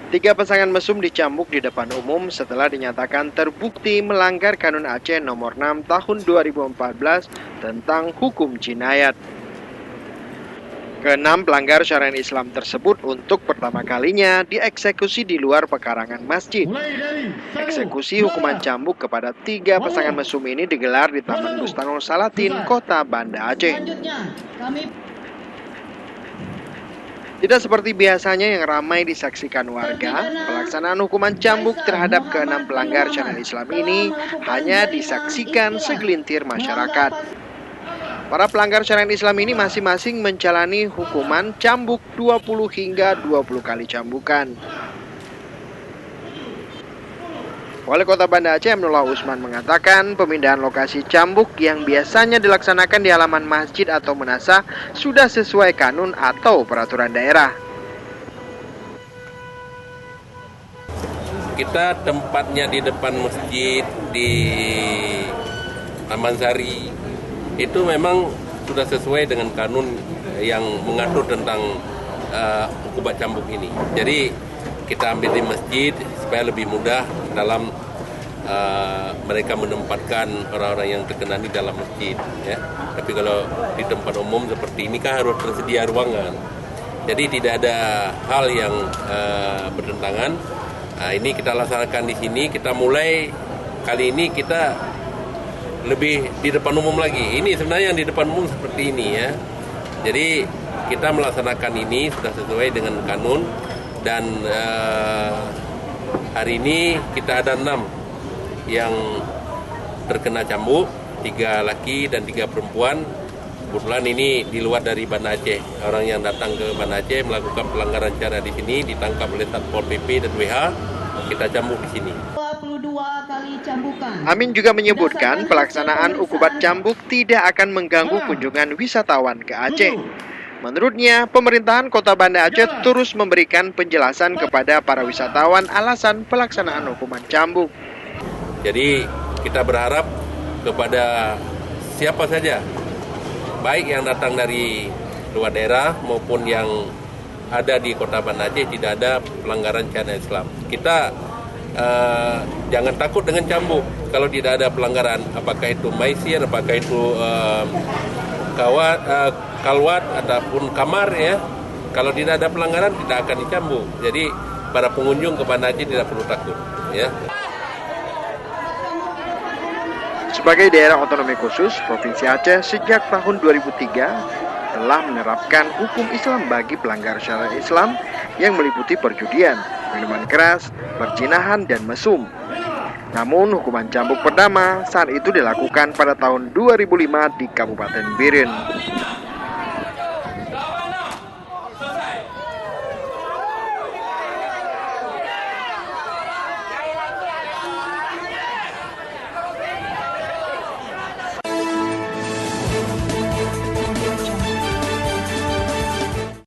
Tiga pasangan mesum dicambuk di depan umum setelah dinyatakan terbukti melanggar Kanun Aceh Nomor 6 Tahun 2014 tentang hukum jinayat. Keenam pelanggar syariat Islam tersebut untuk pertama kalinya dieksekusi di luar pekarangan masjid. Eksekusi hukuman cambuk kepada tiga pasangan mesum ini digelar di Taman Bustanul Salatin, Kota Banda Aceh. Tidak seperti biasanya yang ramai disaksikan warga, pelaksanaan hukuman cambuk terhadap keenam pelanggar syariat Islam ini hanya disaksikan segelintir masyarakat. Para pelanggar syariat Islam ini masing-masing menjalani hukuman cambuk 20 hingga 20 kali cambukan. Wali Kota Banda Aceh Amnullah Usman mengatakan pemindahan lokasi cambuk yang biasanya dilaksanakan di halaman masjid atau menasah sudah sesuai kanun atau peraturan daerah. Kita tempatnya di depan masjid di Taman Sari itu memang sudah sesuai dengan kanun yang mengatur tentang hukuman cambuk ini. Jadi kita ambil di masjid supaya lebih mudah dalam mereka menempatkan orang-orang yang terkena di dalam masjid. Ya. Tapi kalau di tempat umum seperti ini kan harus tersedia ruangan. Jadi tidak ada hal yang bertentangan. Ini kita laksanakan di sini. Kita mulai kali ini kita lebih di depan umum lagi. Ini sebenarnya yang di depan umum seperti ini ya. Jadi kita melaksanakan ini sudah sesuai dengan kanun. Dan hari ini kita ada 6 yang terkena cambuk, 3 laki dan 3 perempuan. Kebetulan ini di luar dari Banda Aceh. Orang yang datang ke Banda Aceh melakukan pelanggaran cara di sini ditangkap oleh Satpol PP dan WH. Kita cambuk di sini. 22 kali cambukan. Amin juga menyebutkan pelaksanaan hukuman cambuk tidak akan mengganggu kunjungan wisatawan ke Aceh. Menurutnya, pemerintahan Kota Banda Aceh terus memberikan penjelasan kepada para wisatawan alasan pelaksanaan hukuman cambuk. Jadi kita berharap kepada siapa saja, baik yang datang dari luar daerah maupun yang ada di Kota Banda Aceh tidak ada pelanggaran syariat Islam. Kita jangan takut dengan cambuk kalau tidak ada pelanggaran, apakah itu maisir, apakah itu kalwat ataupun kamar ya. Kalau tidak ada pelanggaran tidak akan dicambuk. Jadi para pengunjung ke Banda Aceh tidak perlu takut ya. Sebagai daerah otonomi khusus, Provinsi Aceh sejak tahun 2003 telah menerapkan hukum Islam bagi pelanggar syariat Islam yang meliputi perjudian, minuman keras, perzinahan, dan mesum. Namun hukuman cambuk pertama saat itu dilakukan pada tahun 2005 di Kabupaten Biren.